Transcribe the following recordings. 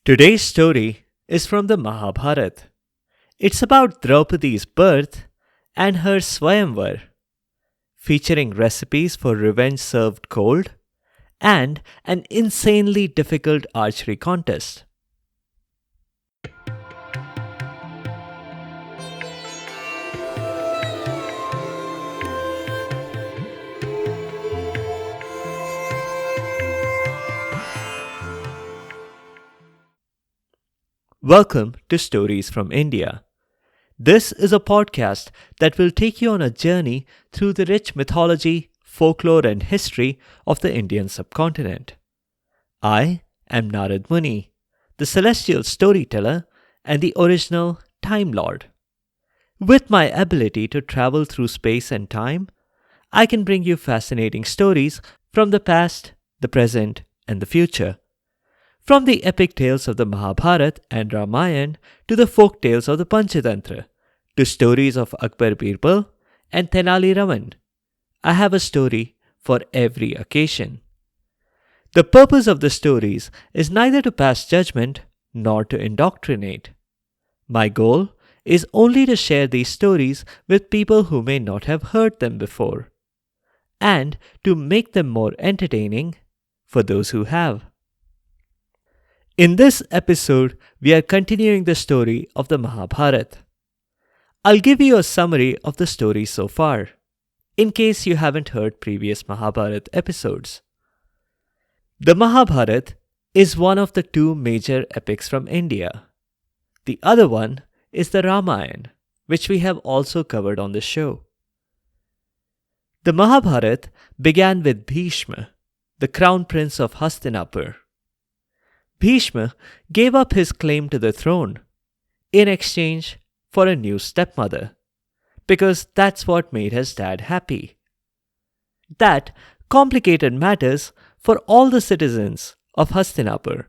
Today's story is from the Mahabharata. It's about Draupadi's birth and her Swayamvar, featuring recipes for revenge served cold and an insanely difficult archery contest. Welcome to Stories from India. This is a podcast that will take you on a journey through the rich mythology, folklore, and history of the Indian subcontinent. I am Narad Muni, the celestial storyteller and the original Time Lord. With my ability to travel through space and time, I can bring you fascinating stories from the past, the present, and the future. From the epic tales of the Mahabharata and Ramayana to the folk tales of the Panchatantra, to stories of Akbar Birbal and Tenali Raman, I have a story for every occasion. The purpose of the stories is neither to pass judgment nor to indoctrinate. My goal is only to share these stories with people who may not have heard them before, and to make them more entertaining for those who have. In this episode, we are continuing the story of the Mahabharata. I'll give you a summary of the story so far, in case you haven't heard previous Mahabharata episodes. The Mahabharata is one of the two major epics from India. The other one is the Ramayana, which we have also covered on the show. The Mahabharata began with Bhishma, the crown prince of Hastinapur. Bhishma gave up his claim to the throne in exchange for a new stepmother, because that's what made his dad happy. That complicated matters for all the citizens of Hastinapur.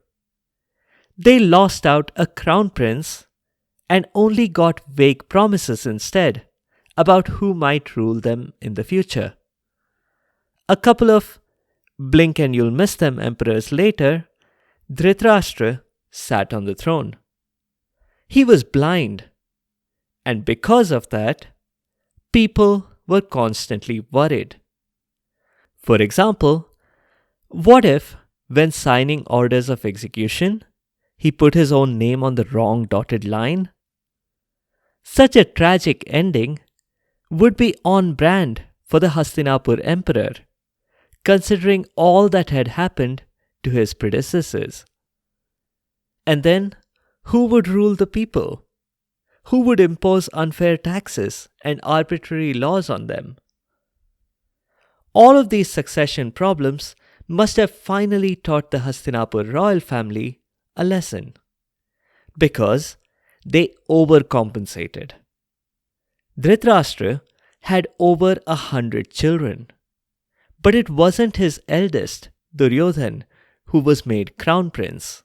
They lost out a crown prince and only got vague promises instead about who might rule them in the future. A couple of blink and you'll miss them emperors later, Dhritarashtra sat on the throne. He was blind, and because of that, people were constantly worried. For example, what if, when signing orders of execution, he put his own name on the wrong dotted line? Such a tragic ending would be on brand for the Hastinapur emperor, considering all that had happened to his predecessors. And then, who would rule the people? Who would impose unfair taxes and arbitrary laws on them? All of these succession problems must have finally taught the Hastinapur royal family a lesson, because they overcompensated. Dhritarashtra had over 100 children, but it wasn't his eldest, Duryodhan, who was made crown prince,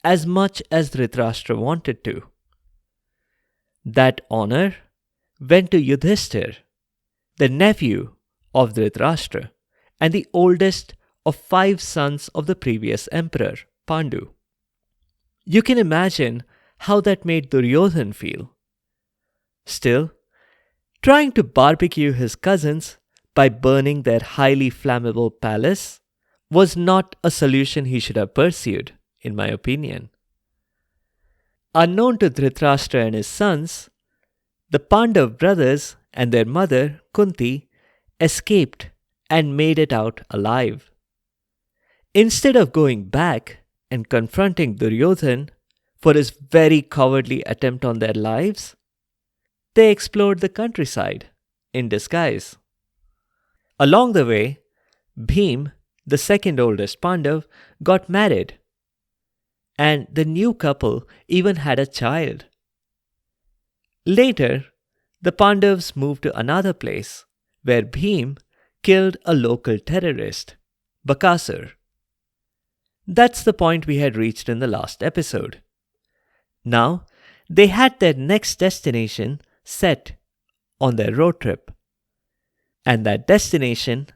as much as Dhritarashtra wanted to. That honor went to Yudhishthir, the nephew of Dhritarashtra and the oldest of 5 sons of the previous emperor, Pandu. You can imagine how that made Duryodhan feel. Still, trying to barbecue his cousins by burning their highly flammable palace was not a solution he should have pursued, in my opinion. Unknown to Dhritarashtra and his sons, the Pandav brothers and their mother, Kunti, escaped and made it out alive. Instead of going back and confronting Duryodhan for his very cowardly attempt on their lives, they explored the countryside in disguise. Along the way, Bhim, the second oldest Pandav, got married, and the new couple even had a child. Later, the Pandavs moved to another place, where Bhim killed a local terrorist, Bakasur. That's the point we had reached in the last episode. Now, they had their next destination set on their road trip, and that destination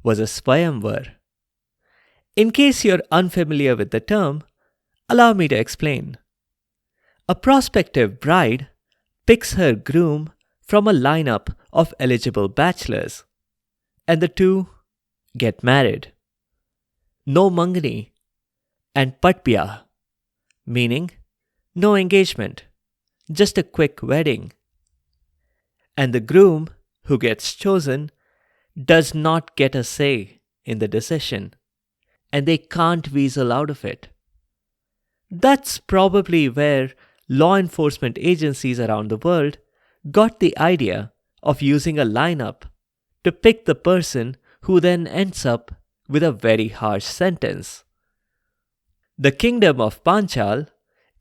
was a Swayamvar. In case you're unfamiliar with the term, Allow me to explain. A prospective bride picks her groom from a lineup of eligible bachelors, and the two get married. No mangani and patbyah, meaning no engagement, just a quick wedding. And the groom who gets chosen does not get a say in the decision, and they can't weasel out of it. That's probably where law enforcement agencies around the world got the idea of using a lineup to pick the person who then ends up with a very harsh sentence. The kingdom of Panchal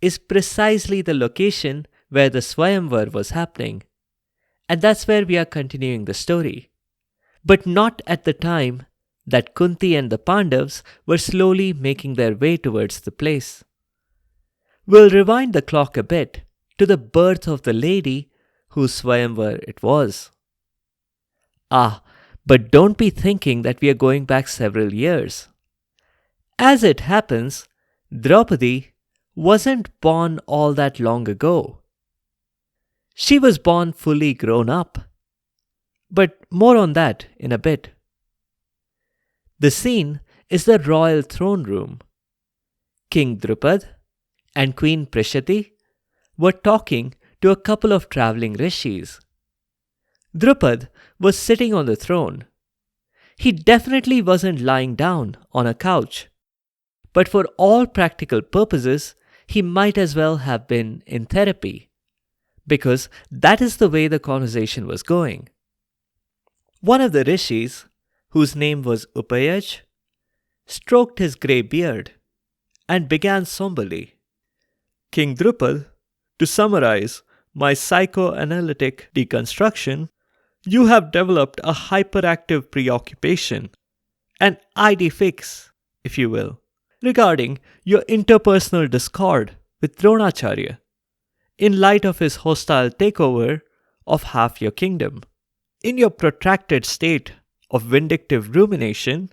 is precisely the location where the Swayamvar was happening, and that's where we are continuing the story. But not at the time that Kunti and the Pandavas were slowly making their way towards the place. We'll rewind the clock a bit to the birth of the lady whose Swayamvar it was. But don't be thinking that we are going back several years. As it happens, Draupadi wasn't born all that long ago. She was born fully grown up. But more on that in a bit. The scene is the royal throne room. King Drupad and Queen Prishati were talking to a couple of traveling rishis. Drupad was sitting on the throne. He definitely wasn't lying down on a couch, but for all practical purposes, he might as well have been in therapy, because that is the way the conversation was going. One of the rishis, whose name was Upayaj, stroked his grey beard and began somberly. King Drupad, to summarize my psychoanalytic deconstruction, you have developed a hyperactive preoccupation, an ID fix, if you will, regarding your interpersonal discord with Dronacharya, in light of his hostile takeover of half your kingdom. In your protracted state of vindictive rumination,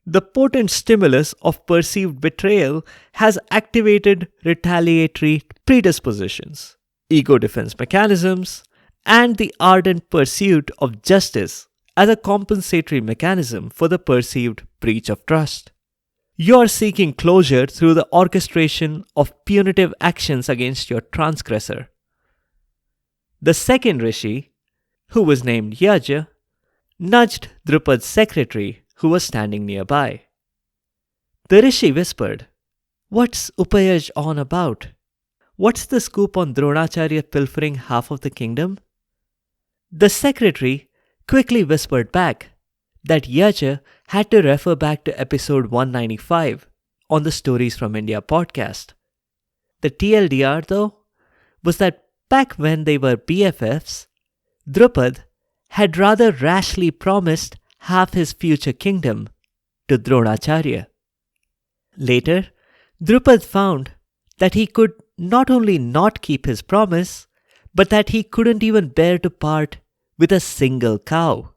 the potent stimulus of perceived betrayal has activated retaliatory predispositions, ego defense mechanisms, and the ardent pursuit of justice as a compensatory mechanism for the perceived breach of trust. You are seeking closure through the orchestration of punitive actions against your transgressor. The second rishi, who was named Yaja, nudged Drupad's secretary, who was standing nearby. The rishi whispered, "What's Upayaj on about? What's the scoop on Dronacharya pilfering half of the kingdom?" The secretary quickly whispered back that Yaja had to refer back to episode 195 on the Stories from India podcast. The TLDR, though, was that back when they were BFFs, Drupad had rather rashly promised half his future kingdom to Dronacharya. Later, Drupad found that he could not only not keep his promise, but that he couldn't even bear to part with a single cow.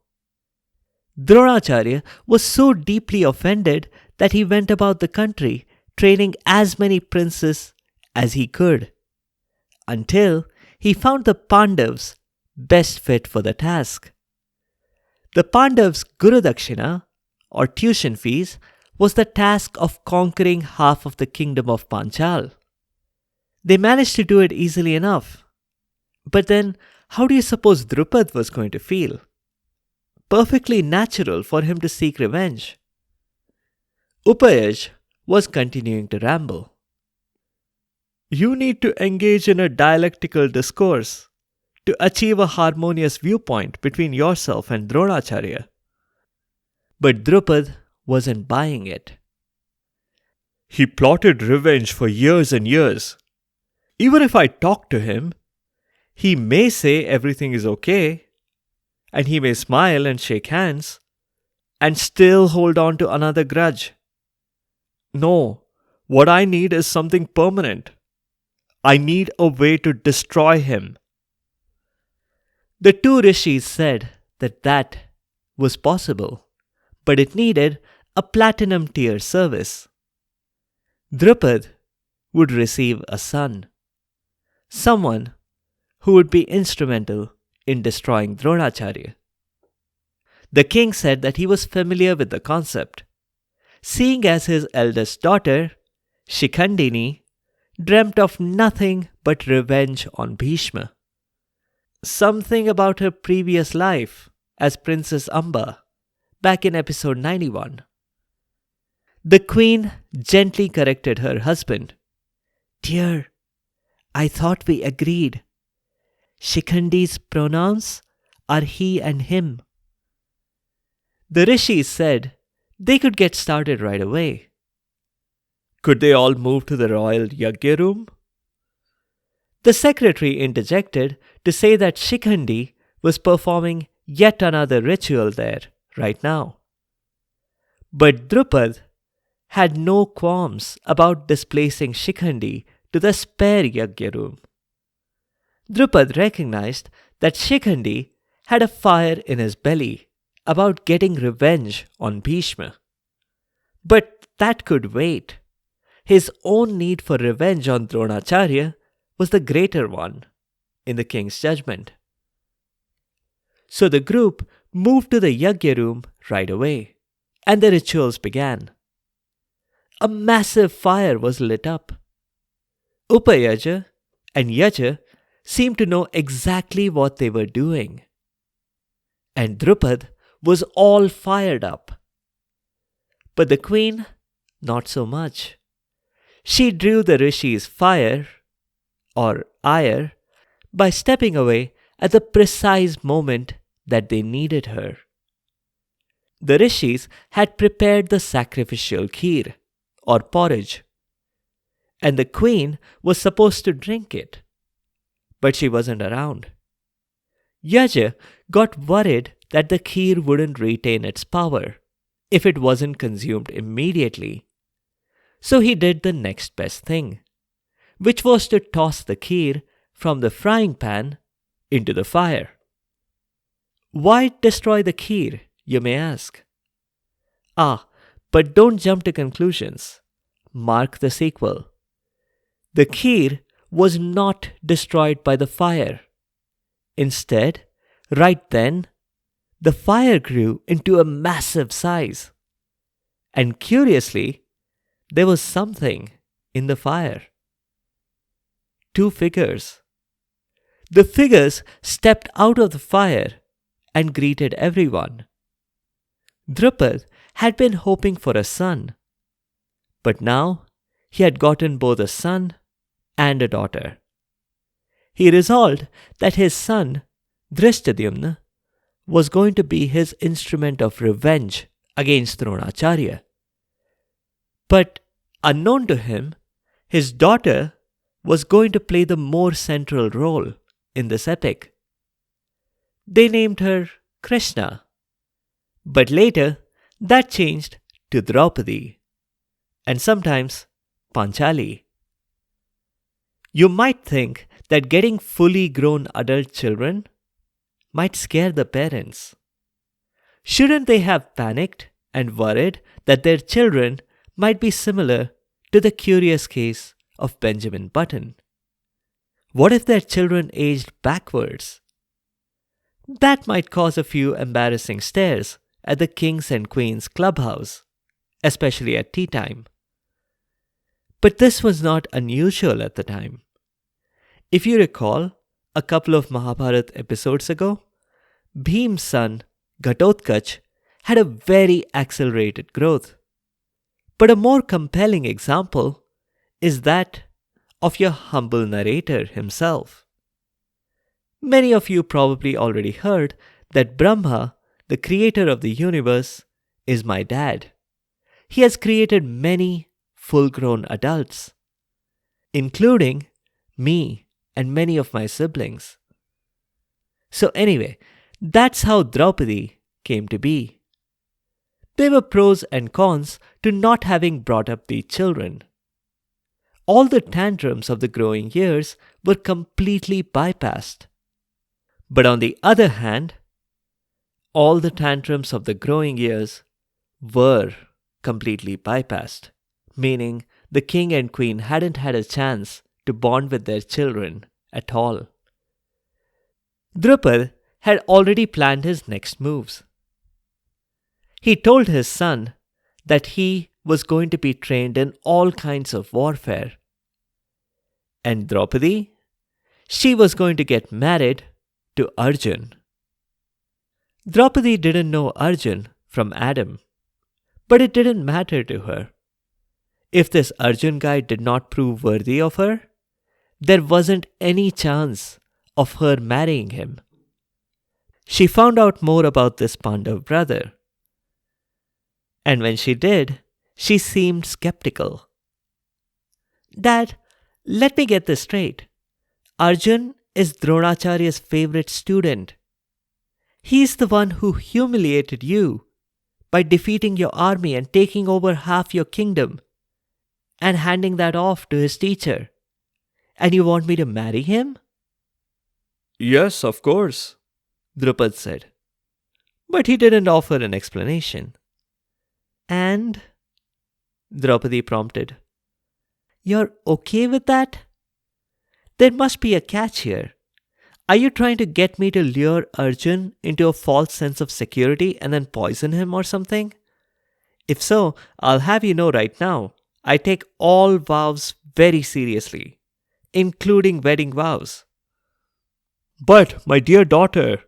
Dronacharya was so deeply offended that he went about the country training as many princes as he could, until he found the Pandavas best fit for the task. The Pandavas' Guru Dakshina, or tuition fees, was the task of conquering half of the kingdom of Panchal. They managed to do it easily enough. But then, how do you suppose Drupad was going to feel? Perfectly natural for him to seek revenge. Upayaj was continuing to ramble. You need to engage in a dialectical discourse to achieve a harmonious viewpoint between yourself and Dronacharya. But Drupad wasn't buying it. He plotted revenge for years and years. Even if I talk to him, he may say everything is okay, and he may smile and shake hands, and still hold on to another grudge. No, what I need is something permanent. I need a way to destroy him. The two rishis said that was possible, but it needed a platinum tier service. Drupad would receive a son, someone who would be instrumental in destroying Dronacharya. The king said that he was familiar with the concept, seeing as his eldest daughter, Shikhandini, dreamt of nothing but revenge on Bhishma. Something about her previous life as Princess Amba back in episode 91. The queen gently corrected her husband. "Dear, I thought we agreed. Shikhandi's pronouns are he and him." The rishis said they could get started right away. Could they all move to the royal yagya room? The secretary interjected to say that Shikhandi was performing yet another ritual there right now. But Drupad had no qualms about displacing Shikhandi to the spare yagya room. Drupad recognized that Shikhandi had a fire in his belly about getting revenge on Bhishma. But that could wait. His own need for revenge on Dronacharya was the greater one, in the king's judgment. So the group moved to the yagya room right away, and the rituals began. A massive fire was lit up. Upayaja and Yaja seemed to know exactly what they were doing. And Drupad was all fired up. But the queen, not so much. She drew the rishis' fire, or ire, by stepping away at the precise moment that they needed her. The rishis had prepared the sacrificial kheer, or porridge, and the queen was supposed to drink it, but she wasn't around. Yaja got worried that the kheer wouldn't retain its power if it wasn't consumed immediately, so he did the next best thing, which was to toss the kheer from the frying pan into the fire. Why destroy the kheer, you may ask? But don't jump to conclusions. Mark the sequel. The kheer was not destroyed by the fire. Instead, right then, the fire grew into a massive size. And curiously, there was something in the fire. 2 figures. The figures stepped out of the fire and greeted everyone. Drupad had been hoping for a son, but now he had gotten both a son and a daughter. He resolved that his son, Drishtadyumna, was going to be his instrument of revenge against Dronacharya. But unknown to him, his daughter was going to play the more central role in this epic. They named her Krishna, but later that changed to Draupadi, and sometimes Panchali. You might think that getting fully grown adult children might scare the parents. Shouldn't they have panicked and worried that their children might be similar to the curious case of Benjamin Button? What if their children aged backwards? That might cause a few embarrassing stares at the kings and queens clubhouse, especially at tea time. But this was not unusual at the time. If you recall, a couple of Mahabharata episodes ago, Bhim's son Ghatotkach had a very accelerated growth. But a more compelling example is that of your humble narrator himself. Many of you probably already heard that Brahma, the creator of the universe, is my dad. He has created many full-grown adults, including me and many of my siblings. So anyway, that's how Draupadi came to be. There were pros and cons to not having brought up the children. All the tantrums of the growing years were completely bypassed. But on the other hand, all the tantrums of the growing years were completely bypassed, meaning the king and queen hadn't had a chance to bond with their children at all. Drupad had already planned his next moves. He told his son that he was going to be trained in all kinds of warfare. And Draupadi, she was going to get married to Arjun. Draupadi didn't know Arjun from Adam, but it didn't matter to her. If this Arjun guy did not prove worthy of her, there wasn't any chance of her marrying him. She found out more about this Pandav brother. And when she did, she seemed skeptical. Dad, let me get this straight. Arjun is Dronacharya's favorite student. He's the one who humiliated you by defeating your army and taking over half your kingdom and handing that off to his teacher. And you want me to marry him? Yes, of course, Drupad said. But he didn't offer an explanation. And? Draupadi prompted. You're okay with that? There must be a catch here. Are you trying to get me to lure Arjun into a false sense of security and then poison him or something? If so, I'll have you know right now, I take all vows very seriously, including wedding vows. But, my dear daughter,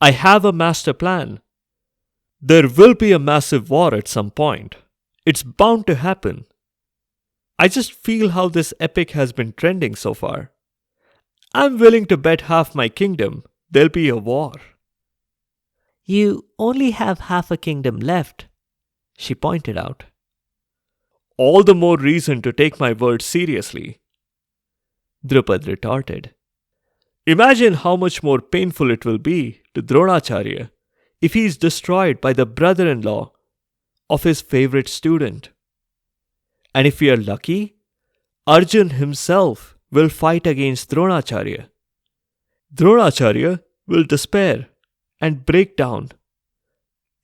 I have a master plan. There will be a massive war at some point. It's bound to happen. I just feel how this epic has been trending so far. I'm willing to bet half my kingdom there'll be a war. You only have half a kingdom left, she pointed out. All the more reason to take my word seriously, Drupad retorted. Imagine how much more painful it will be to Dronacharya if he is destroyed by the brother-in-law of his favorite student. And if we are lucky, Arjun himself will fight against Dronacharya. Dronacharya will despair and break down.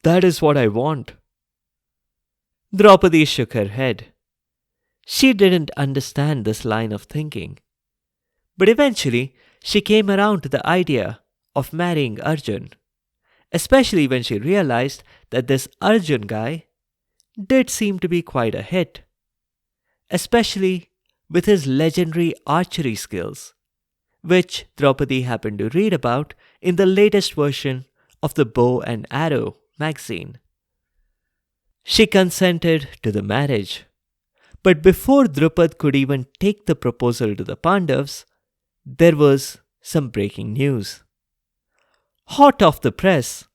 That is what I want. Draupadi shook her head. She didn't understand this line of thinking. But eventually, she came around to the idea of marrying Arjun, especially when she realized that this Arjun guy did seem to be quite a hit, especially with his legendary archery skills, which Draupadi happened to read about in the latest version of the Bow and Arrow magazine. She consented to the marriage, but before Drupad could even take the proposal to the Pandavas, there was some breaking news. Hot off the press,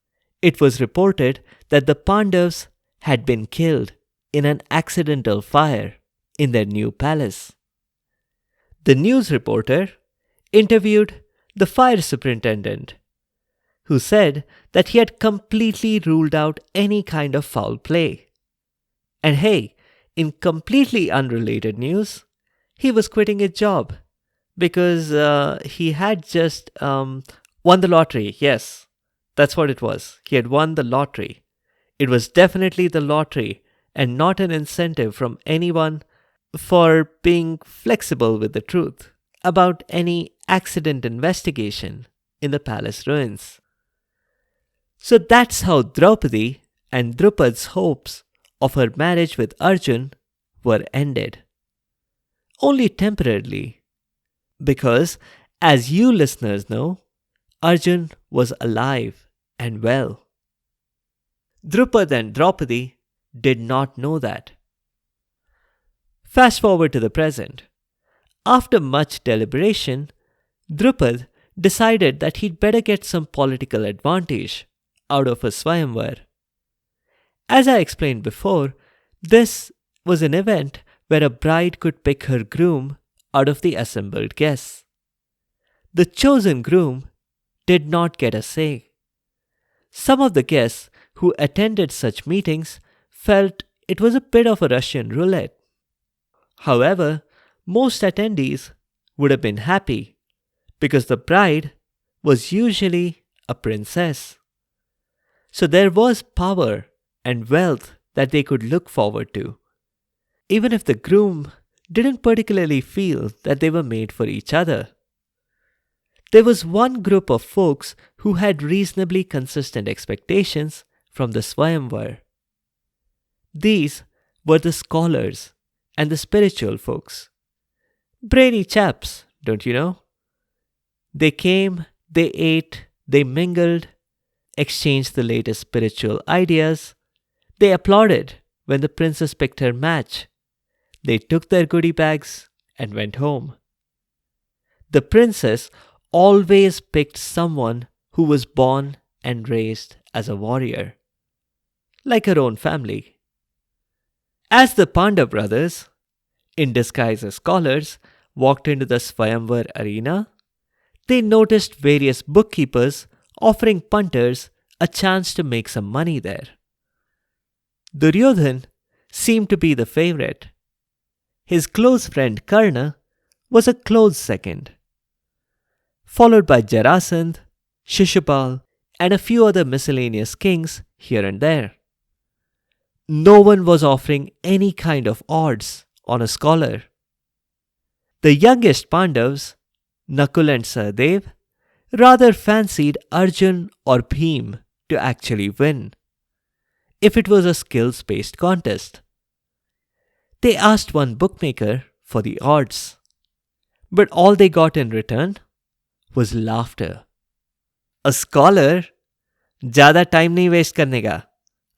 it was reported that the Pandavas had been killed in an accidental fire in their new palace. The news reporter interviewed the fire superintendent, who said that he had completely ruled out any kind of foul play. And hey, in completely unrelated news, he was quitting his job because he had just won the lottery. Yes, that's what it was. He had won the lottery. It was definitely the lottery and not an incentive from anyone for being flexible with the truth about any accident investigation in the palace ruins. So that's how Draupadi and Drupad's hopes of her marriage with Arjun were ended. Only temporarily, because, as you listeners know, Arjun was alive and well. Drupad and Draupadi did not know that. Fast forward to the present. After much deliberation, Drupad decided that he'd better get some political advantage out of a Swayamvar. As I explained before, this was an event where a bride could pick her groom out of the assembled guests. The chosen groom did not get a say. Some of the guests who attended such meetings felt it was a bit of a Russian roulette. However, most attendees would have been happy because the bride was usually a princess. So there was power and wealth that they could look forward to. even if the groom didn't particularly feel that they were made for each other. There was one group of folks who had reasonably consistent expectations from the Swayamvar. These were the scholars and the spiritual folks. Brainy chaps, don't you know? They came, they ate, they mingled, exchanged the latest spiritual ideas. They applauded when the princess picked her match. They took their goodie bags and went home. The princess always picked someone who was born and raised as a warrior, like her own family. As the Pandava brothers, in disguise as scholars, walked into the Swayamvar arena, they noticed various bookkeepers offering punters a chance to make some money there. Duryodhan seemed to be the favorite. His close friend Karna was a close second, followed by Jarasandh, Shishupal, and a few other miscellaneous kings here and there. No one was offering any kind of odds on a scholar. The youngest Pandavas, Nakul and Sahadev, rather fancied Arjun or Bhim to actually win, if it was a skills-based contest. They asked one bookmaker for the odds, but all they got in return was laughter. A scholar? ज़्यादा time नहीं waste करने का.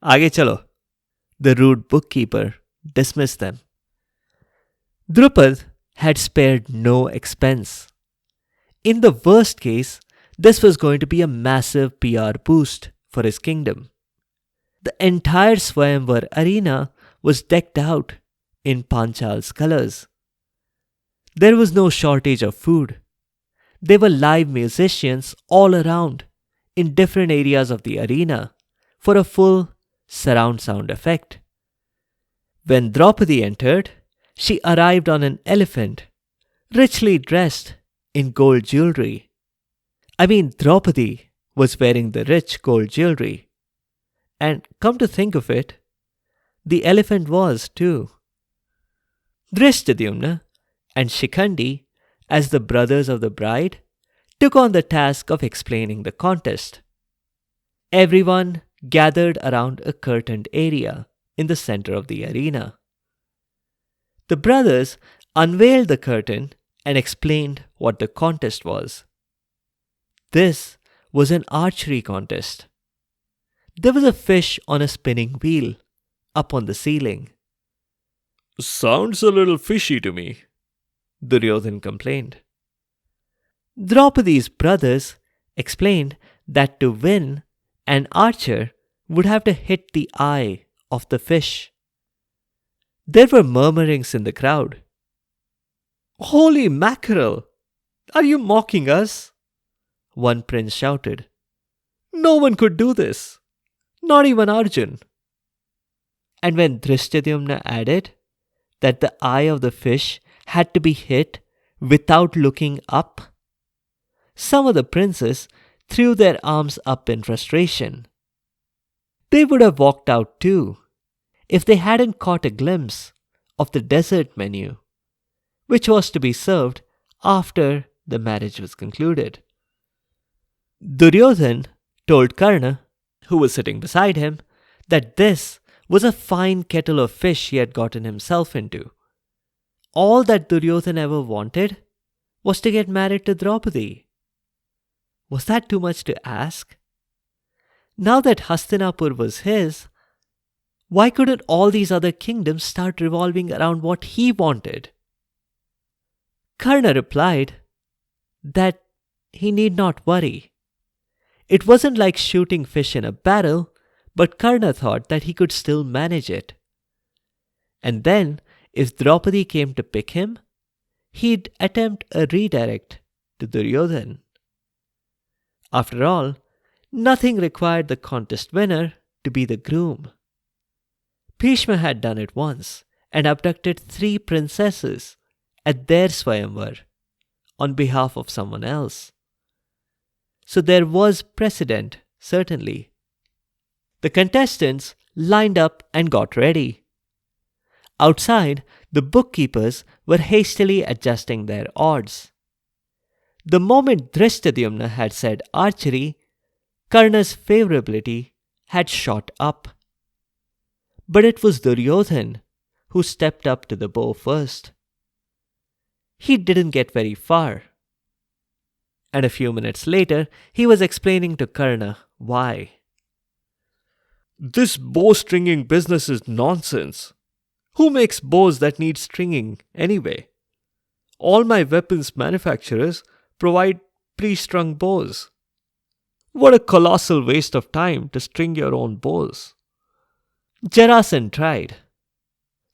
आगे चलो. The rude bookkeeper dismissed them. Drupad had spared no expense. In the worst case, this was going to be a massive PR boost for his kingdom. The entire Swayamvar arena was decked out in Panchal's colors. There was no shortage of food. There were live musicians all around in different areas of the arena for a full surround sound effect. When Draupadi entered, she arrived on an elephant, richly dressed in gold jewelry. Draupadi was wearing the rich gold jewelry. And come to think of it, the elephant was too. Drishtadyumna and Shikhandi, as the brothers of the bride, took on the task of explaining the contest. Everyone gathered around a curtained area in the center of the arena. The brothers unveiled the curtain and explained what the contest was. This was an archery contest. There was a fish on a spinning wheel up on the ceiling. Sounds a little fishy to me, Duryodhan complained. Draupadi's brothers explained that to win, an archer would have to hit the eye of the fish. There were murmurings in the crowd. Holy mackerel! Are you mocking us? One prince shouted. No one could do this. Not even Arjun. And when Drishtadyumna added that the eye of the fish had to be hit without looking up, some of the princes threw their arms up in frustration. They would have walked out too if they hadn't caught a glimpse of the dessert menu, which was to be served after the marriage was concluded. Duryodhan told Karna, who was sitting beside him, that this was a fine kettle of fish he had gotten himself into. All that Duryodhan ever wanted was to get married to Draupadi. Was that too much to ask? Now that Hastinapur was his, why couldn't all these other kingdoms start revolving around what he wanted? Karna replied that he need not worry. It wasn't like shooting fish in a barrel, but Karna thought that he could still manage it. And then, if Draupadi came to pick him, he'd attempt a redirect to Duryodhan. After all, nothing required the contest winner to be the groom. Bhishma had done it once and abducted 3 princesses at their Swayamvar on behalf of someone else. So there was precedent, certainly. The contestants lined up and got ready. Outside, the bookkeepers were hastily adjusting their odds. The moment Drishtadyumna had said archery, Karna's favorability had shot up. But it was Duryodhan who stepped up to the bow first. He didn't get very far. And a few minutes later, he was explaining to Karna why. This bow-stringing business is nonsense. Who makes bows that need stringing anyway? All my weapons manufacturers provide pre-strung bows. What a colossal waste of time to string your own bows. Jarasan tried.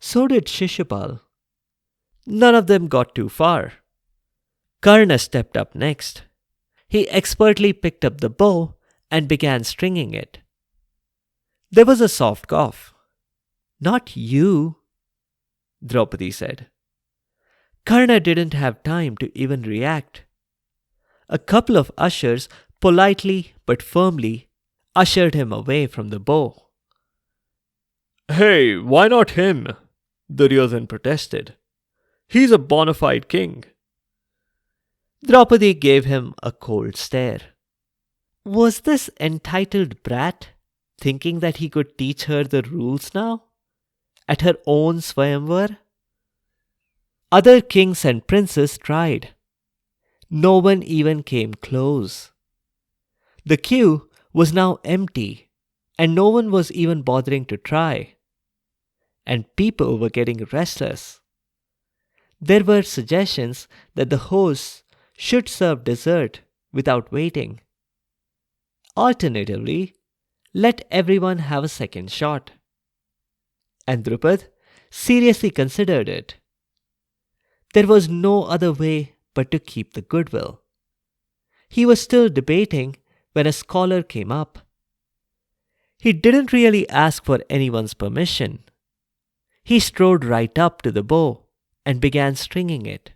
So did Shishupal. None of them got too far. Karna stepped up next. He expertly picked up the bow and began stringing it. There was a soft cough. "Not you," Draupadi said. Karna didn't have time to even react. A couple of ushers politely but firmly ushered him away from the bow. Hey, why not him? Duryodhan protested. He's a bona fide king. Draupadi gave him a cold stare. Was this entitled brat thinking that he could teach her the rules now? At her own Swayamvar? Other kings and princes tried. No one even came close. The queue was now empty, and no one was even bothering to try. And people were getting restless. There were suggestions that the hosts should serve dessert without waiting. Alternatively, let everyone have a second shot. And Drupad seriously considered it. There was no other way but to keep the goodwill. He was still debating when a scholar came up. He didn't really ask for anyone's permission. He strode right up to the bow and began stringing it.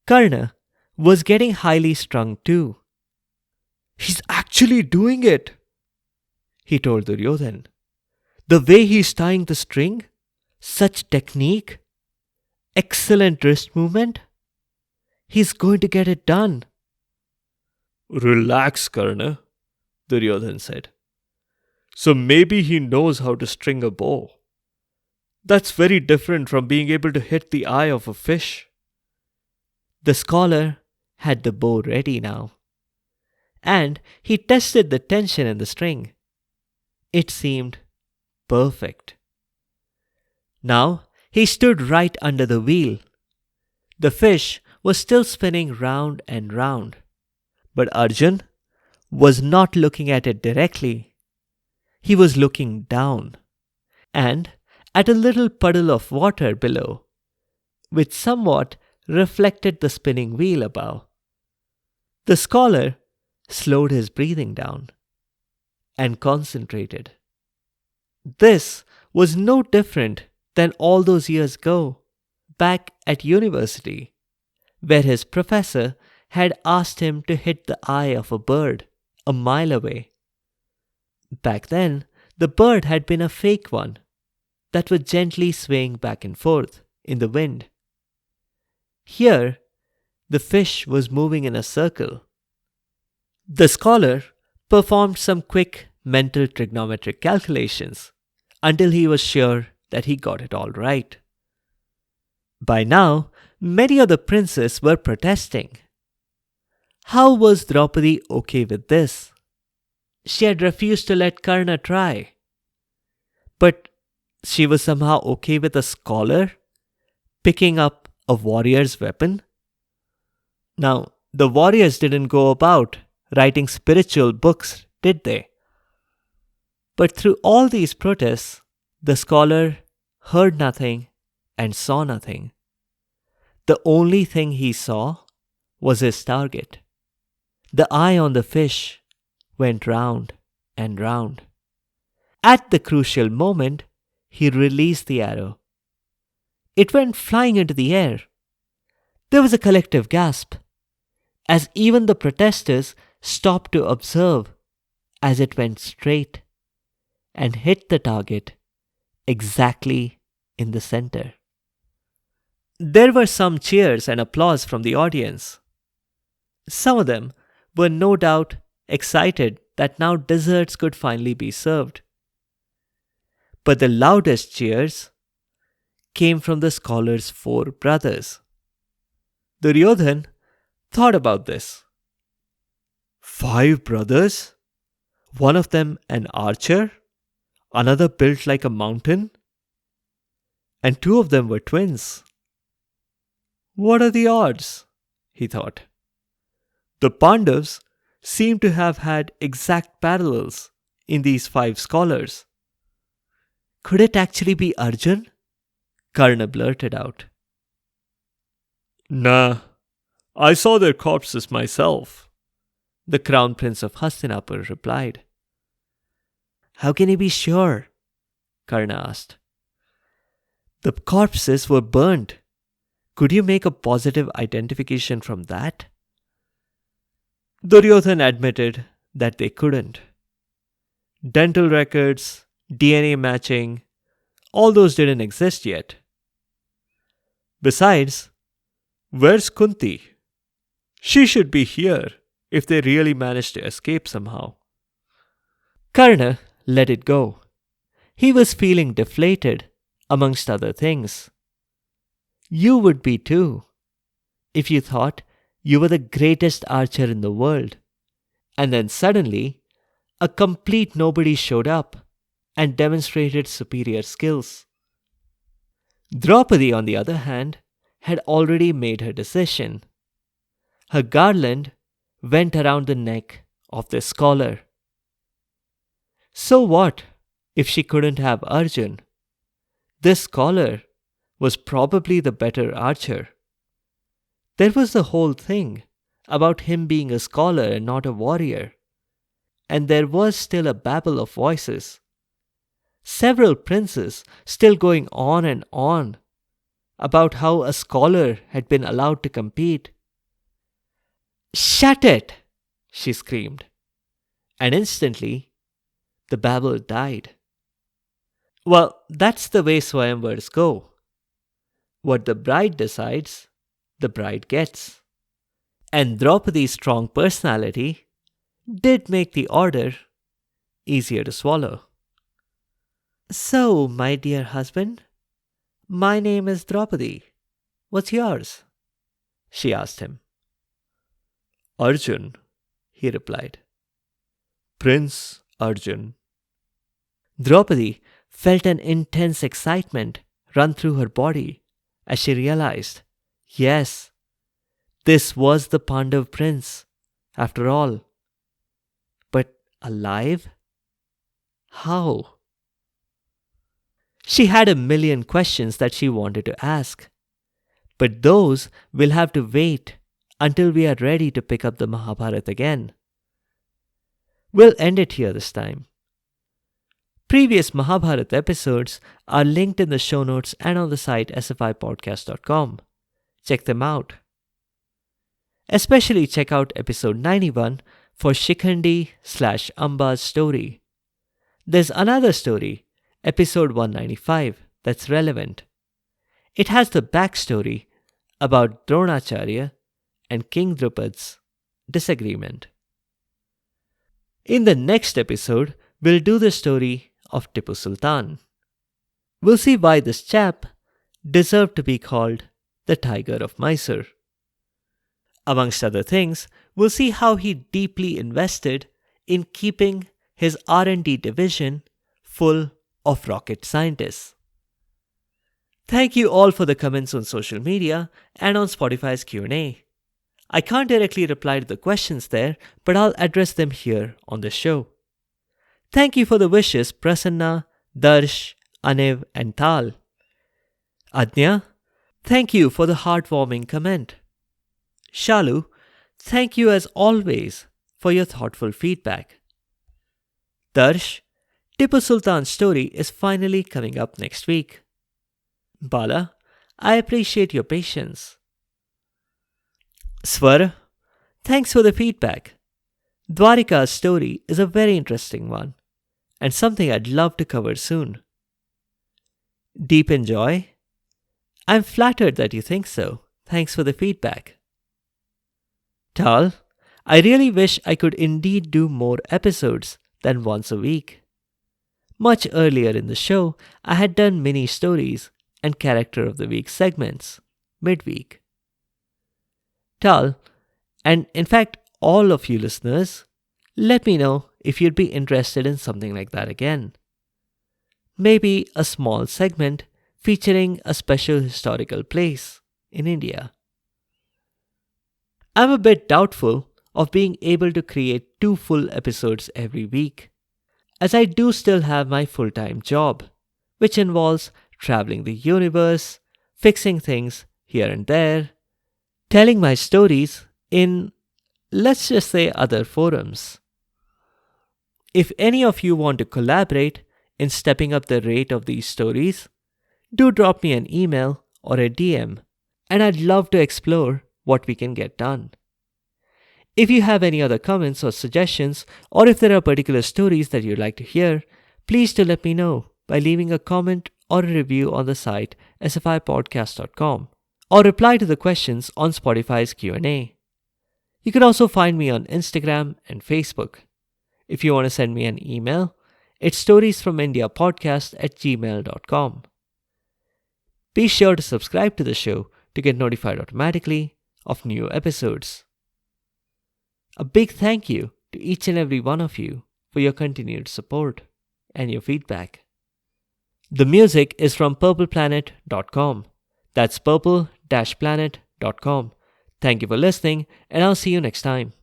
Karna was getting highly strung too. He's actually doing it, he told Duryodhan. The way he's tying the string, such technique, excellent wrist movement. He's going to get it done. Relax, Karna, Duryodhan said. So maybe he knows how to string a bow. That's very different from being able to hit the eye of a fish. The scholar had the bow ready now, and he tested the tension in the string. It seemed perfect. Now he stood right under the wheel. The fish was still spinning round and round, but Arjun was not looking at it directly. He was looking down, and at a little puddle of water below, which somewhat reflected the spinning wheel above. The scholar slowed his breathing down and concentrated. This was no different than all those years ago, back at university, where his professor had asked him to hit the eye of a bird a mile away. Back then, the bird had been a fake one that was gently swaying back and forth in the wind. Here, the fish was moving in a circle. The scholar performed some quick mental trigonometric calculations until he was sure that he got it all right. By now, many of the princes were protesting. How was Draupadi okay with this? She had refused to let Karna try. But she was somehow okay with a scholar picking up a warrior's weapon? Now, the warriors didn't go about writing spiritual books, did they? But through all these protests, the scholar heard nothing and saw nothing. The only thing he saw was his target. The eye on the fish went round and round. At the crucial moment, he released the arrow. It went flying into the air. There was a collective gasp, as even the protesters stopped to observe as it went straight and hit the target exactly in the center. There were some cheers and applause from the audience. Some of them were no doubt excited that now desserts could finally be served. But the loudest cheers came from the scholar's four brothers. Duryodhan thought about this. 5 brothers? One of them an archer, another built like a mountain, and 2 of them were twins. What are the odds? He thought. The Pandavas seem to have had exact parallels in these 5 scholars. Could it actually be Arjun? Karna blurted out. Nah, I saw their corpses myself, the crown prince of Hastinapur replied. How can he be sure? Karna asked. The corpses were burnt. Could you make a positive identification from that? Duryodhan admitted that they couldn't. Dental records, DNA matching, all those didn't exist yet. Besides, where's Kunti? She should be here if they really managed to escape somehow. Karna let it go. He was feeling deflated, amongst other things. You would be too, if you thought you were the greatest archer in the world, and then suddenly a complete nobody showed up and demonstrated superior skills. Draupadi, on the other hand, had already made her decision. Her garland went around the neck of the scholar. So what if she couldn't have Arjun? This scholar was probably the better archer. There was the whole thing about him being a scholar and not a warrior. And there was still a babble of voices. Several princes still going on and on about how a scholar had been allowed to compete. Shut it! She screamed. And instantly, the babble died. Well, that's the way Swayamvars go. What the bride decides, the bride gets. And Draupadi's strong personality did make the order easier to swallow. So, my dear husband, my name is Draupadi. What's yours? She asked him. Arjun, he replied. Prince Arjun. Draupadi felt an intense excitement run through her body as she realized, yes, this was the Pandav prince, after all. But alive? How? She had a million questions that she wanted to ask, but those will have to wait until we are ready to pick up the Mahabharata again. We'll end it here this time. Previous Mahabharata episodes are linked in the show notes and on the site sfipodcast.com. Check them out. Especially check out episode 91 for Shikhandi/Amba's story. There's another story, episode 195, that's relevant. It has the backstory about Dronacharya and King Drupad's disagreement. In the next episode, we'll do the story of Tipu Sultan. We'll see why this chap deserved to be called the Tiger of Mysore. Amongst other things, we'll see how he deeply invested in keeping his R&D division full of rocket scientists. Thank you all for the comments on social media and on Spotify's Q&A. I can't directly reply to the questions there, but I'll address them here on the show. Thank you for the wishes, Prasanna, Darsh, Aniv, and Tal. Adnya, thank you for the heartwarming comment. Shalu, thank you as always for your thoughtful feedback. Darsh, Tipu Sultan's story is finally coming up next week. Bala, I appreciate your patience. Swar, thanks for the feedback. Dwarika's story is a very interesting one and something I'd love to cover soon. Deep enjoy? I'm flattered that you think so. Thanks for the feedback. Tal, I really wish I could indeed do more episodes than once a week. Much earlier in the show, I had done mini stories and character of the week segments midweek. Tal, and in fact, all of you listeners, let me know if you'd be interested in something like that again. Maybe a small segment featuring a special historical place in India. I'm a bit doubtful of being able to create 2 full episodes every week, as I do still have my full time job, which involves traveling the universe, fixing things here and there, telling my stories in, let's just say, other forums. If any of you want to collaborate in stepping up the rate of these stories, do drop me an email or a DM, and I'd love to explore what we can get done. If you have any other comments or suggestions, or if there are particular stories that you'd like to hear, please do let me know by leaving a comment or a review on the site sfipodcast.com, or reply to the questions on Spotify's Q&A. You can also find me on Instagram and Facebook. If you want to send me an email, it's storiesfromindiapodcast@gmail.com. Be sure to subscribe to the show to get notified automatically of new episodes. A big thank you to each and every one of you for your continued support and your feedback. The music is from purpleplanet.com. That's purple-planet.com. Thank you for listening, and I'll see you next time.